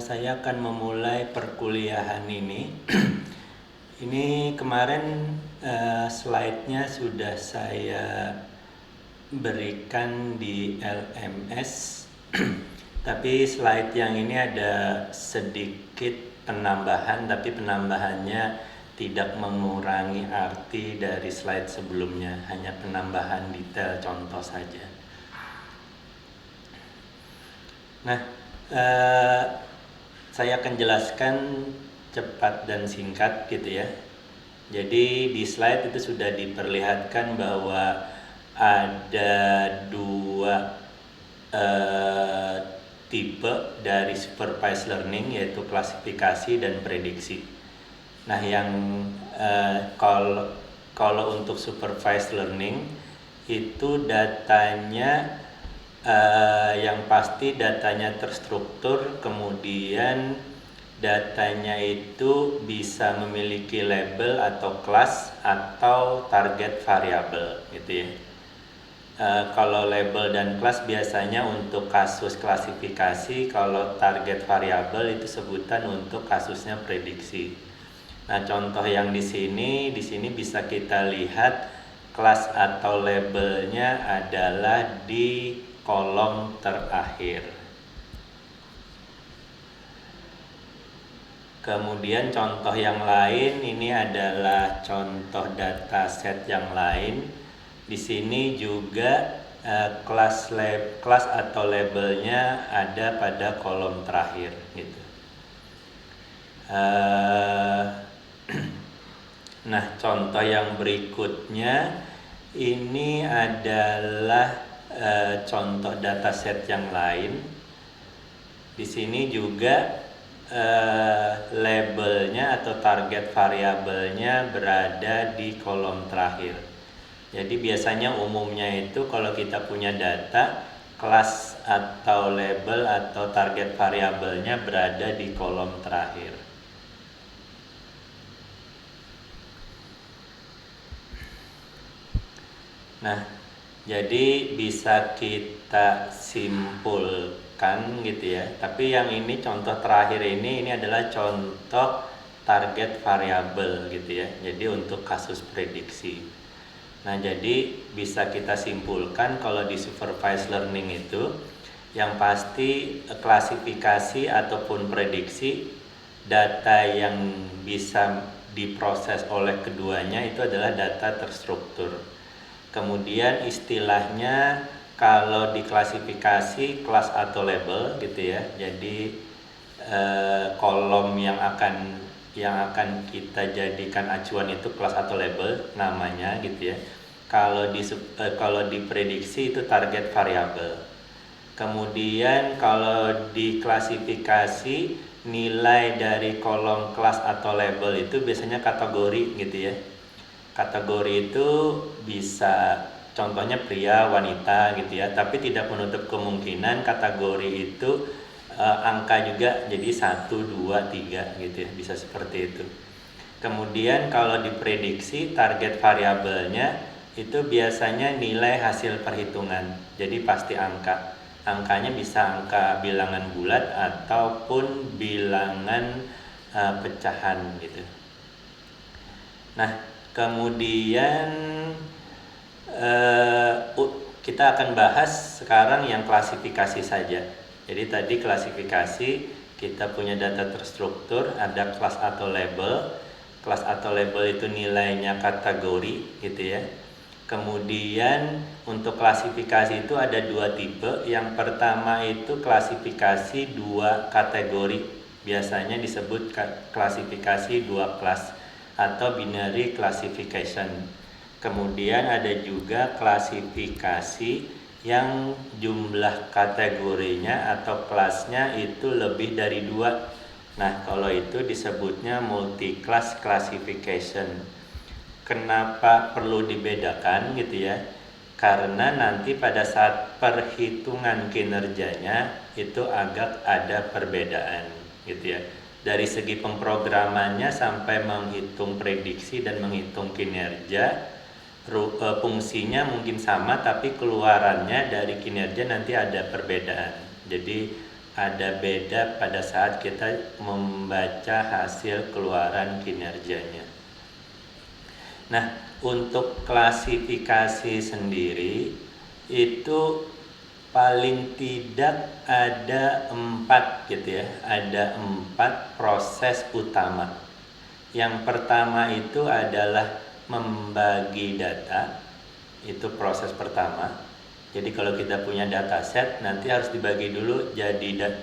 Saya akan memulai perkuliahan ini. Ini kemarin slide-nya sudah saya berikan di LMS, tapi slide yang ini ada sedikit penambahan, tapi penambahannya tidak mengurangi arti dari slide sebelumnya, hanya penambahan detail contoh saja. Nah, saya akan jelaskan cepat dan singkat gitu ya. Jadi di slide itu sudah diperlihatkan bahwa ada dua tipe dari supervised learning, yaitu klasifikasi dan prediksi. Nah, yang kalau untuk supervised learning itu datanya yang pasti datanya terstruktur, kemudian datanya itu bisa memiliki label atau kelas atau target variabel gitu ya. Kalau label dan kelas biasanya untuk kasus klasifikasi, kalau target variabel itu sebutan untuk kasusnya prediksi. Nah, contoh yang di sini bisa kita lihat kelas atau labelnya adalah di kolom terakhir. Kemudian contoh yang lain ini adalah contoh dataset yang lain. Di sini juga kelas atau labelnya ada pada kolom terakhir gitu. Nah, contoh yang berikutnya ini adalah contoh dataset yang lain. Di sini juga labelnya atau target variabelnya berada di kolom terakhir. Jadi biasanya umumnya itu kalau kita punya data, kelas atau label atau target variabelnya berada di kolom terakhir. Nah, jadi bisa kita simpulkan gitu ya. Tapi yang ini contoh terakhir ini adalah contoh target variabel gitu ya. Jadi untuk kasus prediksi. Nah, jadi bisa kita simpulkan kalau di supervised learning itu yang pasti klasifikasi ataupun prediksi, data yang bisa diproses oleh keduanya itu adalah data terstruktur. Kemudian istilahnya kalau diklasifikasi kelas atau label gitu ya. Jadi kolom yang akan kita jadikan acuan itu kelas atau label namanya gitu ya. Kalau diprediksi itu target variabel. Kemudian kalau diklasifikasi, nilai dari kolom kelas atau label itu biasanya kategori gitu ya. Kategori itu bisa contohnya pria, wanita gitu ya, tapi tidak menutup kemungkinan kategori itu angka juga, jadi 1, 2, 3 gitu ya, bisa seperti itu. Kemudian kalau diprediksi, target variabelnya itu biasanya nilai hasil perhitungan, jadi pasti angka. Angkanya bisa angka bilangan bulat ataupun bilangan pecahan gitu. Nah, kemudian kita akan bahas sekarang yang klasifikasi saja. Jadi tadi klasifikasi kita punya data terstruktur, ada kelas atau label. Kelas atau label itu nilainya kategori gitu ya. Kemudian untuk klasifikasi itu ada dua tipe. Yang pertama itu klasifikasi dua kategori. Biasanya disebut klasifikasi dua kelas atau binary classification. Kemudian ada juga klasifikasi yang jumlah kategorinya atau kelasnya itu lebih dari 2. Nah, kalau itu disebutnya multi-class classification. Kenapa perlu dibedakan gitu ya? Karena nanti pada saat perhitungan kinerjanya itu agak ada perbedaan gitu ya. Dari segi pemrogramannya sampai menghitung prediksi dan menghitung kinerja, fungsinya mungkin sama, tapi keluarannya dari kinerja nanti ada perbedaan. Jadi ada beda pada saat kita membaca hasil keluaran kinerjanya. Nah, untuk klasifikasi sendiri itu paling tidak ada 4 gitu ya, ada 4 proses utama. Yang pertama itu adalah membagi data, itu proses pertama. Jadi kalau kita punya dataset nanti harus dibagi dulu jadi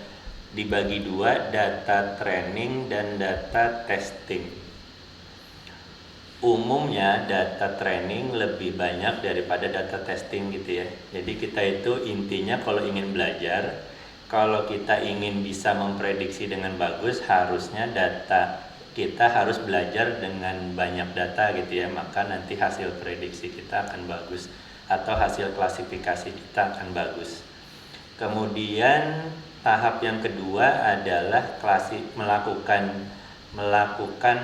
dibagi 2, data training dan data testing. Umumnya data training lebih banyak daripada data testing gitu ya. Jadi kita itu intinya kalau ingin belajar, kalau kita ingin bisa memprediksi dengan bagus, harusnya kita harus belajar dengan banyak data gitu ya. Maka nanti hasil prediksi kita akan bagus atau hasil klasifikasi kita akan bagus. Kemudian tahap yang kedua adalah melakukan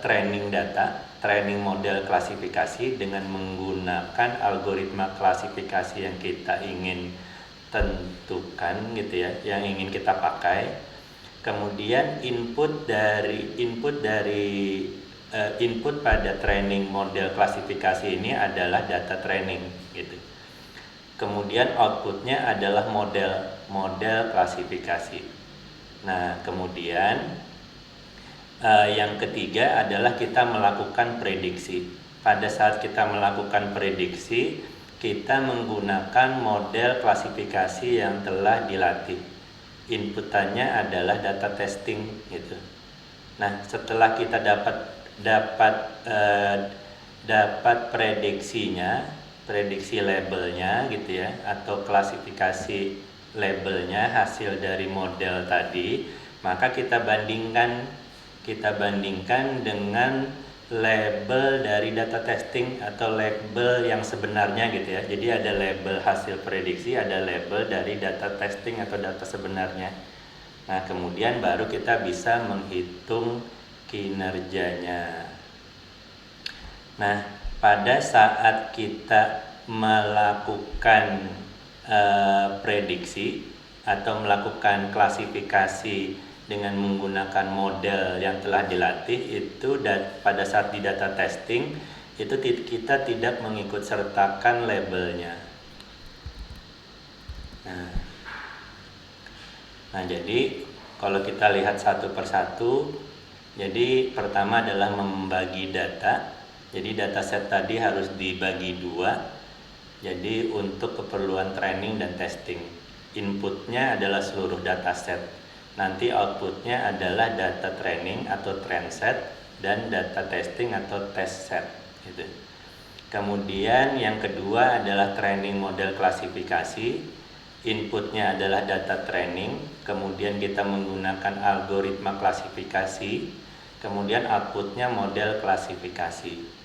training data, training model klasifikasi dengan menggunakan algoritma klasifikasi yang kita ingin tentukan gitu ya, yang ingin kita pakai. Kemudian input pada training model klasifikasi ini adalah data training gitu. Kemudian outputnya adalah model klasifikasi. Nah, kemudian yang ketiga adalah kita melakukan prediksi. Pada saat kita melakukan prediksi, kita menggunakan model klasifikasi yang telah dilatih. Inputannya adalah data testing gitu. Nah, setelah kita dapat prediksinya, prediksi labelnya gitu ya, atau klasifikasi labelnya hasil dari model tadi, maka kita bandingkan dengan label dari data testing atau label yang sebenarnya gitu ya. Jadi ada label hasil prediksi, ada label dari data testing atau data sebenarnya. Nah, kemudian baru kita bisa menghitung kinerjanya. Nah, pada saat kita melakukan prediksi atau melakukan klasifikasi dengan menggunakan model yang telah dilatih itu, pada saat di data testing itu kita tidak mengikut sertakan labelnya. Nah, jadi kalau kita lihat satu persatu, jadi pertama adalah membagi data. Jadi dataset tadi harus dibagi 2. Jadi untuk keperluan training dan testing, inputnya adalah seluruh dataset. Nanti outputnya adalah data training atau trend set dan data testing atau test set gitu. Kemudian yang kedua adalah training model klasifikasi. Inputnya adalah data training, kemudian kita menggunakan algoritma klasifikasi, kemudian outputnya model klasifikasi.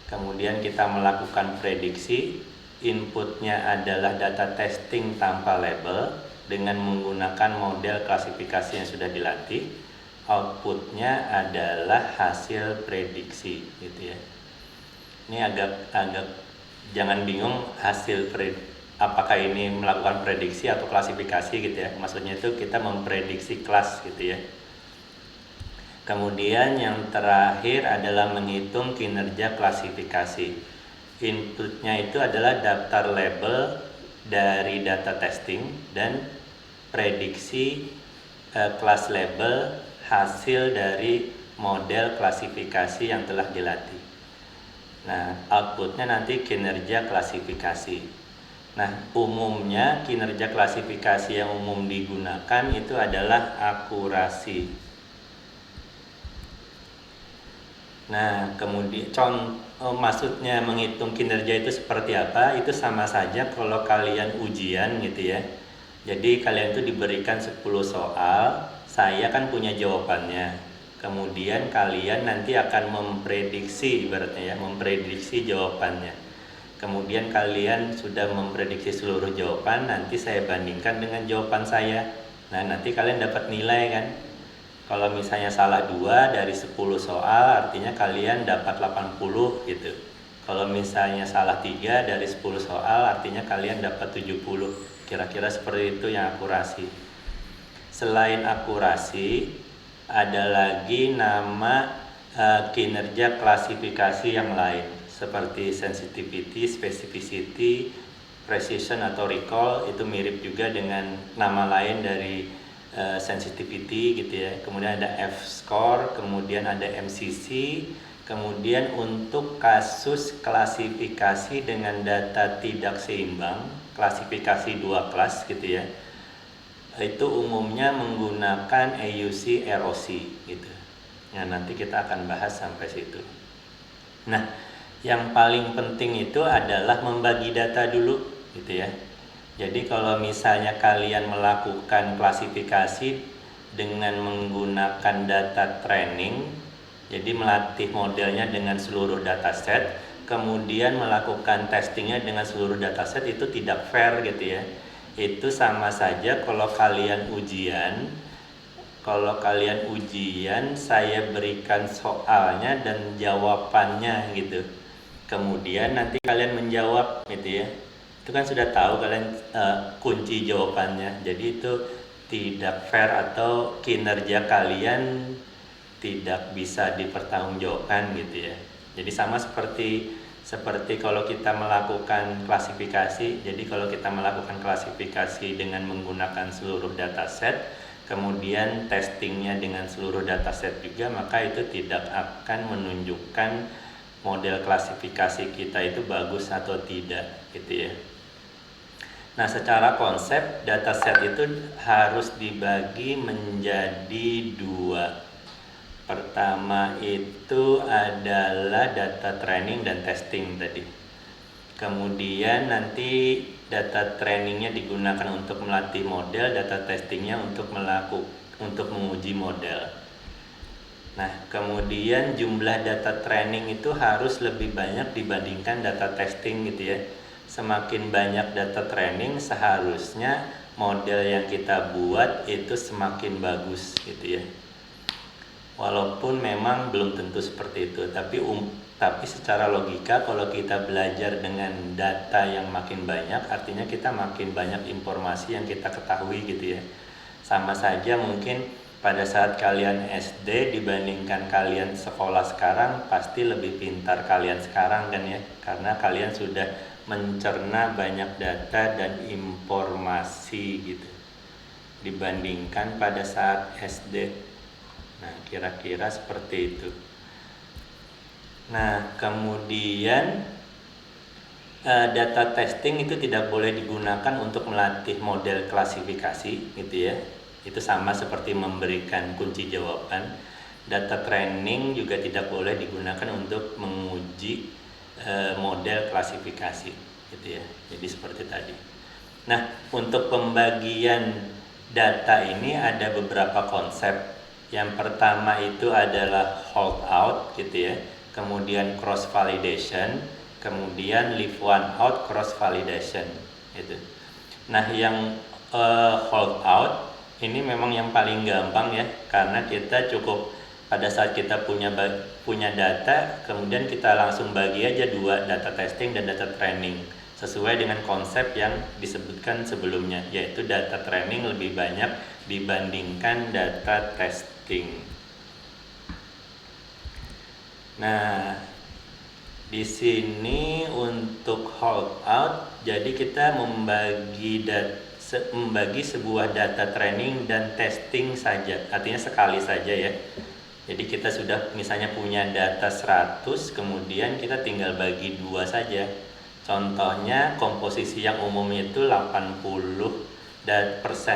Kemudian kita melakukan prediksi, inputnya adalah data testing tanpa label dengan menggunakan model klasifikasi yang sudah dilatih, outputnya adalah hasil prediksi gitu ya. Ini agak jangan bingung apakah ini melakukan prediksi atau klasifikasi gitu ya. Maksudnya itu kita memprediksi kelas gitu ya. Kemudian yang terakhir adalah menghitung kinerja klasifikasi. Inputnya itu adalah daftar label dari data testing dan prediksi kelas label hasil dari model klasifikasi yang telah dilatih. Nah, outputnya nanti kinerja klasifikasi. Nah, umumnya kinerja klasifikasi yang umum digunakan itu adalah akurasi. Nah, kemudian maksudnya menghitung kinerja itu seperti apa? Itu sama saja kalau kalian ujian gitu ya. Jadi kalian itu diberikan 10 soal, saya kan punya jawabannya. Kemudian kalian nanti akan memprediksi, ibaratnya ya, memprediksi jawabannya. Kemudian kalian sudah memprediksi seluruh jawaban, nanti saya bandingkan dengan jawaban saya. Nah, nanti kalian dapat nilai kan. Kalau misalnya salah 2 dari 10 soal, artinya kalian dapat 80 gitu. Kalau misalnya salah 3 dari 10 soal artinya kalian dapat 70. Kira-kira seperti itu yang akurasi. Selain akurasi, ada lagi nama kinerja klasifikasi yang lain seperti sensitivity, specificity, precision atau recall. Itu mirip juga dengan nama lain dari sensitivity gitu ya. Kemudian ada F-score, kemudian ada MCC. Kemudian untuk kasus klasifikasi dengan data tidak seimbang, klasifikasi 2 kelas gitu ya, itu umumnya menggunakan AUC ROC gitu. Nah, nanti kita akan bahas sampai situ. Nah, yang paling penting itu adalah membagi data dulu gitu ya. Jadi kalau misalnya kalian melakukan klasifikasi dengan menggunakan data training, jadi melatih modelnya dengan seluruh dataset, kemudian melakukan testingnya dengan seluruh dataset, itu tidak fair gitu ya. Itu sama saja kalau kalian ujian, saya berikan soalnya dan jawabannya gitu. Kemudian nanti kalian menjawab gitu ya. Itu kan sudah tahu kalian kunci jawabannya. Jadi itu tidak fair atau kinerja kalian tidak bisa dipertanggungjawabkan gitu ya. Jadi sama seperti kalau kita melakukan klasifikasi. Jadi kalau kita melakukan klasifikasi dengan menggunakan seluruh dataset, kemudian testingnya dengan seluruh dataset juga, maka itu tidak akan menunjukkan model klasifikasi kita itu bagus atau tidak gitu ya. Nah, secara konsep dataset itu harus dibagi menjadi 2. Pertama itu adalah data training dan testing tadi. Kemudian nanti data trainingnya digunakan untuk melatih model, data testingnya untuk menguji model. Nah, kemudian jumlah data training itu harus lebih banyak dibandingkan data testing gitu ya. Semakin banyak data training, seharusnya model yang kita buat itu semakin bagus gitu ya. Walaupun memang belum tentu seperti itu, tapi secara logika kalau kita belajar dengan data yang makin banyak, artinya kita makin banyak informasi yang kita ketahui gitu ya. Sama saja mungkin pada saat kalian SD dibandingkan kalian sekolah sekarang, pasti lebih pintar kalian sekarang kan ya, karena kalian sudah mencerna banyak data dan informasi gitu dibandingkan pada saat SD. Nah, kira-kira seperti itu. Nah, kemudian data testing itu tidak boleh digunakan untuk melatih model klasifikasi gitu ya. Itu sama seperti memberikan kunci jawaban. Data training juga tidak boleh digunakan untuk menguji model klasifikasi gitu ya. Jadi seperti tadi. Nah, untuk pembagian data ini ada beberapa konsep. Yang pertama itu adalah holdout gitu ya, kemudian cross validation, kemudian leave one out cross validation gitu. Nah, yang holdout ini memang yang paling gampang ya, karena kita cukup pada saat kita punya data, kemudian kita langsung bagi aja 2, data testing dan data training, sesuai dengan konsep yang disebutkan sebelumnya, yaitu data training lebih banyak dibandingkan data testing. Nah, di sini untuk holdout, jadi kita membagi sebuah data training dan testing saja, artinya sekali saja ya. Jadi kita sudah misalnya punya data 100, kemudian kita tinggal bagi 2 saja. Contohnya komposisi yang umum itu 80%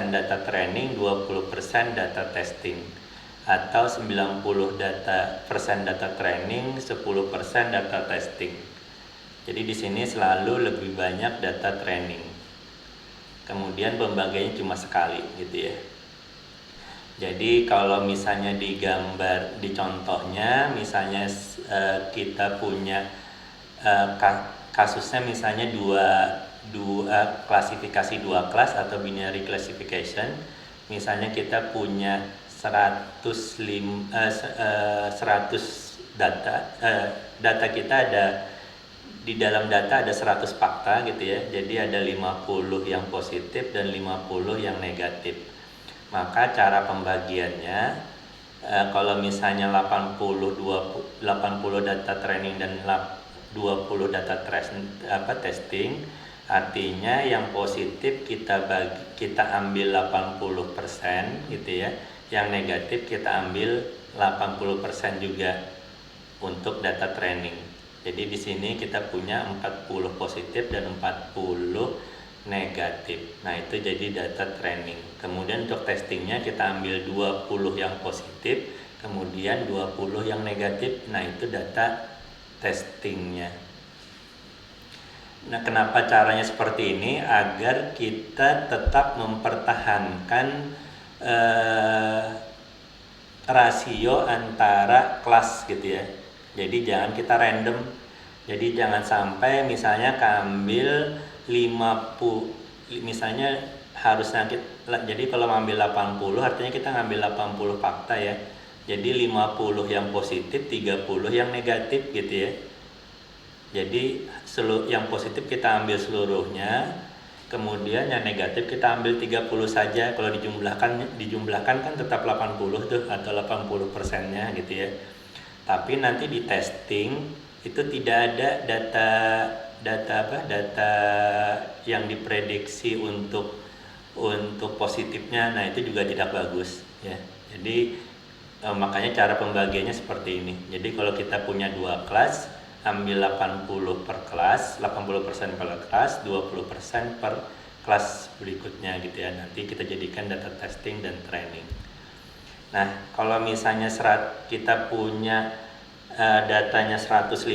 data training, 20% data testing. Atau 90% data training, 10% data testing. Jadi di sini selalu lebih banyak data training. Kemudian pembagiannya cuma sekali gitu ya. Jadi kalau misalnya di contohnya, misalnya kita punya kasusnya misalnya dua klasifikasi 2 kelas atau binary classification. Misalnya kita punya 100 data kita ada di dalam data ada 100 fakta gitu ya. Jadi ada 50 yang positif dan 50 yang negatif. Maka cara pembagiannya kalau misalnya 80 data training dan 20 data testing, artinya yang positif kita ambil 80% gitu ya. Yang negatif kita ambil 80% juga untuk data training. Jadi di sini kita punya 40 positif dan 40 negatif. Nah, itu jadi data training. Kemudian untuk testingnya kita ambil 20 yang positif, kemudian 20 yang negatif. Nah, itu data testingnya. Nah, kenapa caranya seperti ini? Agar kita tetap mempertahankan rasio antara kelas gitu ya. Jadi jangan kita random. Jadi jangan sampai misalnya ambil 50, misalnya harusnya jadi kalau ngambil 80 artinya kita ngambil 80 fakta ya. Jadi 50 yang positif, 30 yang negatif gitu ya. Jadi yang positif kita ambil seluruhnya, kemudian yang negatif kita ambil 30 saja. Kalau dijumlahkan kan tetap 80 tuh atau 80%-nya gitu ya. Tapi nanti di testing itu tidak ada data yang diprediksi untuk positifnya. Nah, itu juga tidak bagus ya. Jadi makanya cara pembagiannya seperti ini. Jadi kalau kita punya 2 kelas, ambil 80 per kelas, 80% per kelas, 20% per kelas berikutnya gitu ya. Nanti kita jadikan data testing dan training. Nah, kalau misalnya kita punya datanya 150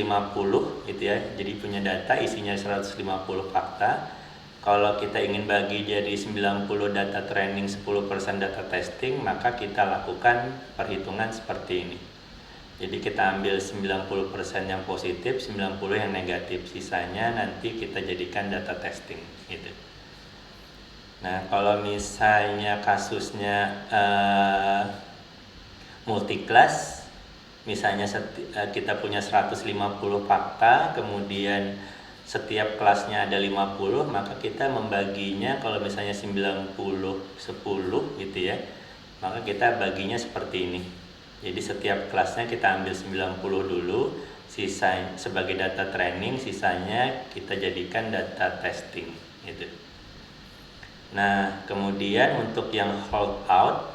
gitu ya. Jadi punya data isinya 150 fakta. Kalau kita ingin bagi jadi 90 data training, 10% data testing, maka kita lakukan perhitungan seperti ini. Jadi kita ambil 90% yang positif, 90 yang negatif. Sisanya nanti kita jadikan data testing gitu. Nah, kalau misalnya kasusnya multi-class, misalnya kita punya 150 fakta, kemudian setiap kelasnya ada 50, maka kita membaginya kalau misalnya 90 10 gitu ya. Maka kita baginya seperti ini. Jadi setiap kelasnya kita ambil 90 dulu, sisa sebagai data training, sisanya kita jadikan data testing gitu. Nah, kemudian untuk yang hold out,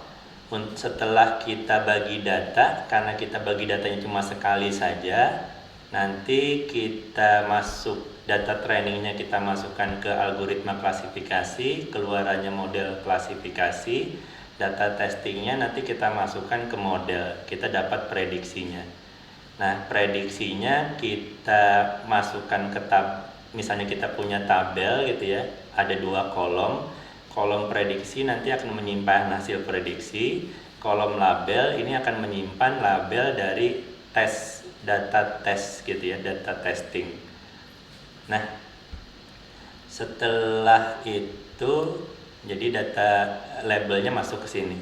setelah kita bagi data, karena kita bagi datanya cuma sekali saja, nanti kita masuk data trainingnya, kita masukkan ke algoritma klasifikasi, keluarannya model klasifikasi, data testingnya nanti kita masukkan ke model, kita dapat prediksinya. Nah, prediksinya kita masukkan ke misalnya kita punya tabel gitu ya, ada 2 kolom. Kolom prediksi nanti akan menyimpan hasil prediksi, kolom label ini akan menyimpan label dari data tes gitu ya, data testing. Nah, setelah itu jadi data labelnya masuk ke sini.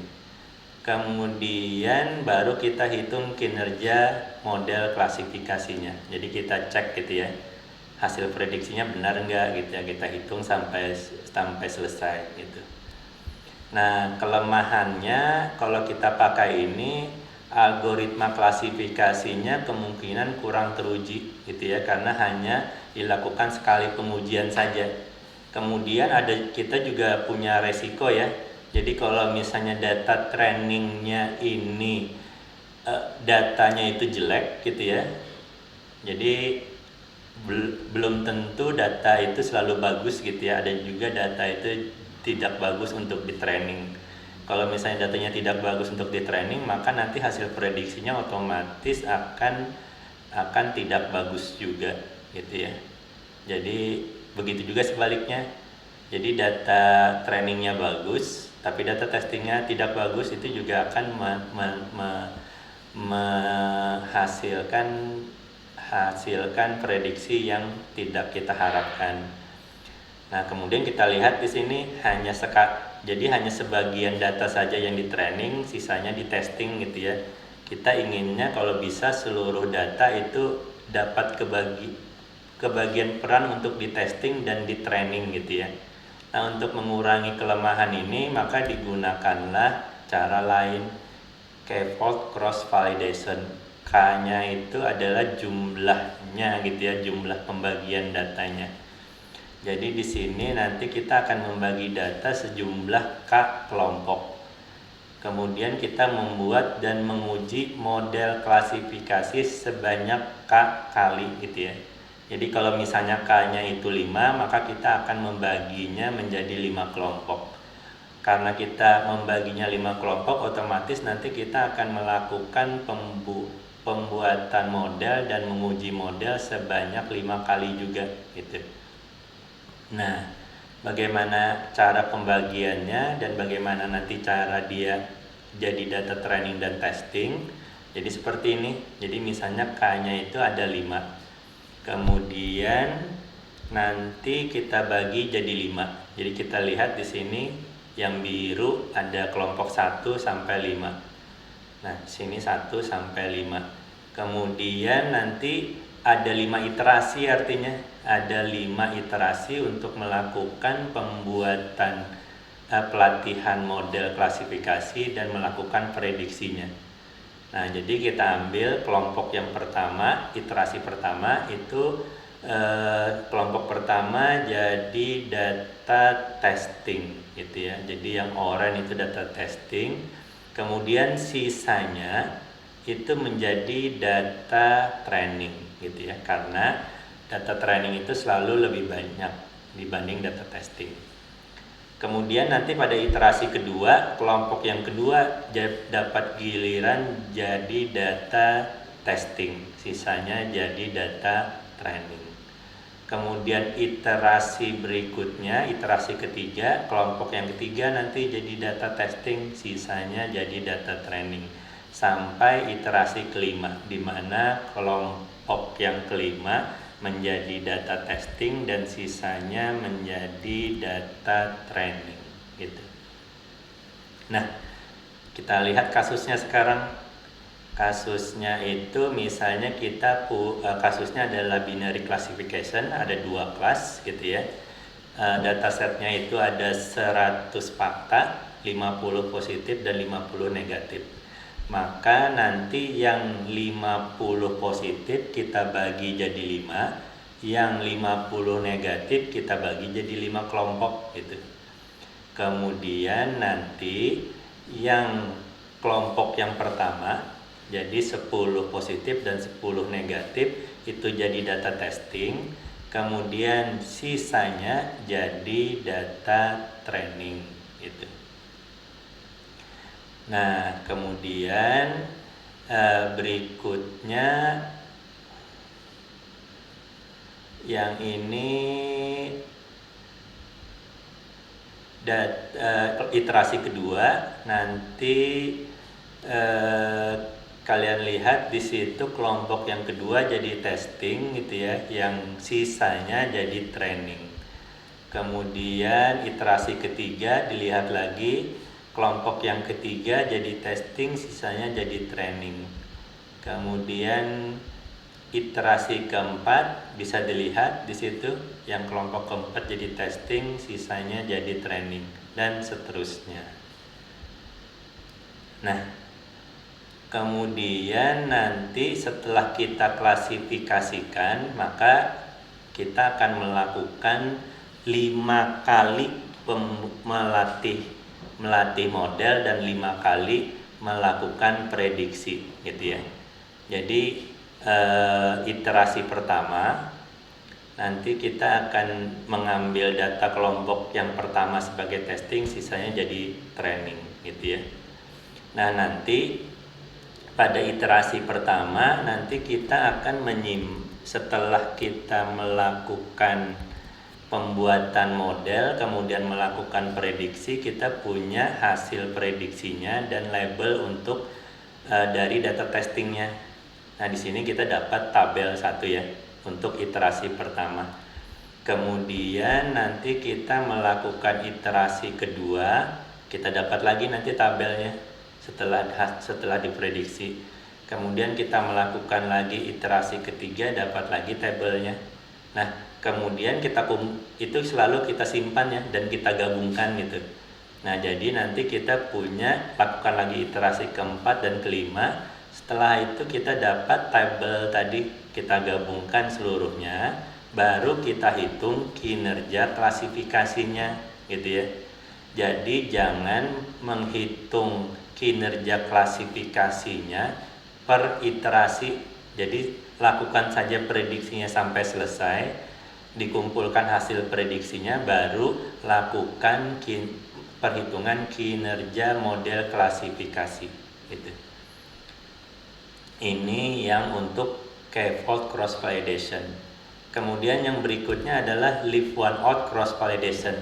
Kemudian baru kita hitung kinerja model klasifikasinya. Jadi kita cek gitu ya, hasil prediksinya benar enggak gitu ya, kita hitung sampai selesai gitu. Nah, kelemahannya kalau kita pakai ini, algoritma klasifikasinya kemungkinan kurang teruji gitu ya, karena hanya dilakukan sekali pengujian saja. Kemudian kita juga punya resiko ya. Jadi kalau misalnya data trainingnya ini datanya itu jelek gitu ya, jadi belum tentu data itu selalu bagus gitu ya. Ada juga data itu tidak bagus untuk di training. Kalau misalnya datanya tidak bagus untuk di training, maka nanti hasil prediksinya otomatis akan tidak bagus juga gitu ya. Jadi begitu juga sebaliknya. Jadi data trainingnya bagus, tapi data testingnya tidak bagus, itu juga akan menghasilkan prediksi yang tidak kita harapkan. Nah, kemudian kita lihat di sini hanya sebagian data saja yang di training, sisanya di testing gitu ya. Kita inginnya kalau bisa seluruh data itu dapat kebagi kebagian peran untuk di testing dan di training gitu ya. Nah, untuk mengurangi kelemahan ini maka digunakanlah cara lain, K-fold cross validation. K-nya itu adalah jumlahnya gitu ya, jumlah pembagian datanya. Jadi di sini nanti kita akan membagi data sejumlah K kelompok. Kemudian kita membuat dan menguji model klasifikasi sebanyak K kali gitu ya. Jadi kalau misalnya K-nya itu 5, maka kita akan membaginya menjadi 5 kelompok. Karena kita membaginya 5 kelompok, otomatis nanti kita akan melakukan pembuatan model dan menguji model sebanyak 5 kali juga gitu. Nah, bagaimana cara pembagiannya dan bagaimana nanti cara dia jadi data training dan testing. Jadi seperti ini. Jadi misalnya K-nya itu ada 5. Kemudian nanti kita bagi jadi 5. Jadi kita lihat di sini yang biru ada kelompok 1 sampai 5. Nah, sini 1 sampai 5. Kemudian nanti ada 5 iterasi, artinya ada 5 iterasi untuk melakukan pembuatan pelatihan model klasifikasi dan melakukan prediksinya. Nah, jadi kita ambil kelompok yang pertama, iterasi pertama itu kelompok pertama jadi data testing gitu ya. Jadi yang oranye itu data testing, kemudian sisanya itu menjadi data training gitu ya, karena data training itu selalu lebih banyak dibanding data testing. Kemudian nanti pada iterasi kedua, kelompok yang kedua dapat giliran jadi data testing, sisanya jadi data training. Kemudian iterasi berikutnya, iterasi ketiga, kelompok yang ketiga nanti jadi data testing, sisanya jadi data training. Sampai iterasi kelima, di mana kelompok yang kelima menjadi data testing dan sisanya menjadi data training gitu. Nah, kita lihat kasusnya sekarang. Kasusnya itu misalnya kasusnya adalah binary classification, ada 2 kelas gitu ya. Datasetnya itu ada 100 fakta, 50 positif dan 50 negatif. Maka nanti yang 50 positif kita bagi jadi 5, yang 50 negatif kita bagi jadi 5 kelompok gitu. Kemudian nanti yang kelompok yang pertama jadi 10 positif dan 10 negatif itu jadi data testing, kemudian sisanya jadi data training gitu. Nah, kemudian berikutnya yang ini iterasi kedua, nanti kalian lihat di situ kelompok yang kedua jadi testing gitu ya, yang sisanya jadi training. Kemudian iterasi ketiga dilihat lagi, kelompok yang ketiga jadi testing, sisanya jadi training. Kemudian iterasi keempat bisa dilihat di situ, yang kelompok keempat jadi testing, sisanya jadi training, dan seterusnya. Nah, kemudian nanti setelah kita klasifikasikan, maka kita akan melakukan 5 kali melatih model dan 5 kali melakukan prediksi gitu ya. Jadi iterasi pertama nanti kita akan mengambil data kelompok yang pertama sebagai testing, sisanya jadi training gitu ya. Nah, nanti pada iterasi pertama nanti kita akan setelah kita melakukan pembuatan model kemudian melakukan prediksi, kita punya hasil prediksinya dan label untuk dari data testingnya. Nah, di sini kita dapat tabel 1 ya untuk iterasi pertama. Kemudian nanti kita melakukan iterasi kedua, kita dapat lagi nanti tabelnya setelah diprediksi. Kemudian kita melakukan lagi iterasi ketiga, dapat lagi tabelnya. Nah, kemudian itu selalu kita simpan ya dan kita gabungkan gitu. Nah, jadi nanti kita lakukan lagi iterasi keempat dan kelima. Setelah itu kita dapat tabel tadi, kita gabungkan seluruhnya, baru kita hitung kinerja klasifikasinya gitu ya. Jadi jangan menghitung kinerja klasifikasinya per iterasi. Jadi lakukan saja prediksinya sampai selesai, dikumpulkan hasil prediksinya, baru lakukan perhitungan kinerja model klasifikasi gitu. Ini yang untuk k-fold cross validation. Kemudian yang berikutnya adalah leave one out cross validation.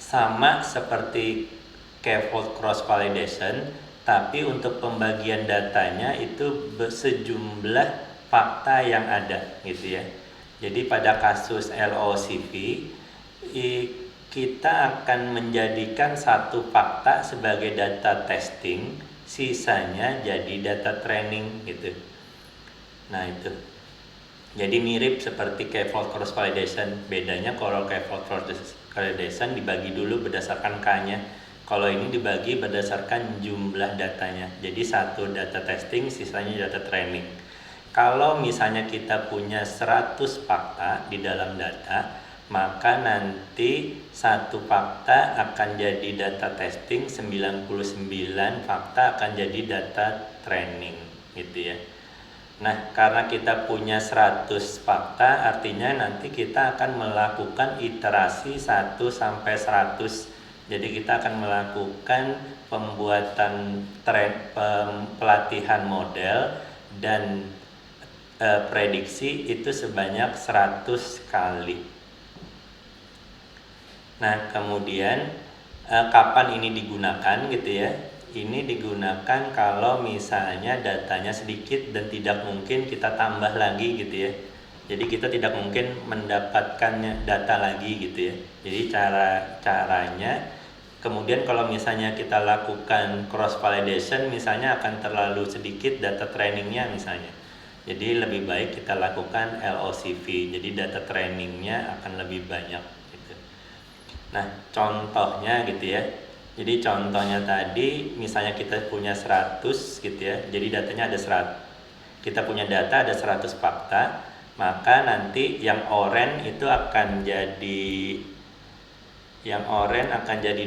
Sama seperti k-fold cross validation, tapi untuk pembagian datanya itu sejumlah fakta yang ada gitu ya. Jadi pada kasus LOCV kita akan menjadikan satu fakta sebagai data testing, sisanya jadi data training gitu. Nah itu. Jadi mirip seperti k-fold cross validation. Bedanya kalau k-fold cross validation dibagi dulu berdasarkan K-nya. Kalau ini dibagi berdasarkan jumlah datanya. Jadi satu data testing, sisanya data training. Kalau misalnya kita punya 100 fakta di dalam data, maka nanti satu fakta akan jadi data testing, 99 fakta akan jadi data training gitu ya. Nah, karena kita punya 100 fakta, artinya nanti kita akan melakukan iterasi 1 sampai 100. Jadi kita akan melakukan pembuatan pelatihan model dan prediksi itu sebanyak 100 kali. Nah, kemudian kapan ini digunakan gitu ya? Ini digunakan kalau misalnya datanya sedikit dan tidak mungkin kita tambah lagi gitu ya. Jadi kita tidak mungkin mendapatkan data lagi gitu ya. Jadi caranya kemudian kalau misalnya kita lakukan cross validation misalnya akan terlalu sedikit data trainingnya misalnya. Jadi lebih baik kita lakukan LOCV. Jadi data trainingnya akan lebih banyak gitu. Nah, contohnya gitu ya. Jadi contohnya tadi misalnya kita punya 100 gitu ya. Jadi datanya ada 100. Kita punya data ada 100 fakta, maka nanti yang oranye itu akan jadi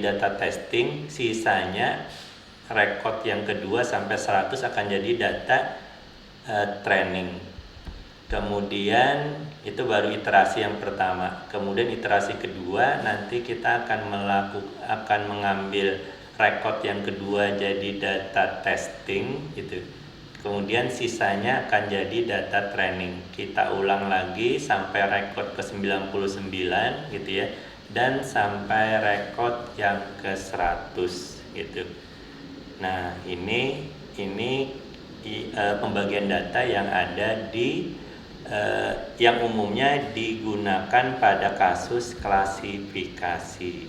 data testing, sisanya record yang kedua sampai 100 akan jadi data training. Kemudian itu baru iterasi yang pertama. Kemudian iterasi kedua nanti kita akan mengambil record yang kedua jadi data testing gitu. Kemudian sisanya akan jadi data training. Kita ulang lagi sampai record ke 99 gitu ya. Dan sampai record yang ke 100 gitu. Nah, ini pembagian data yang ada yang umumnya digunakan pada kasus klasifikasi.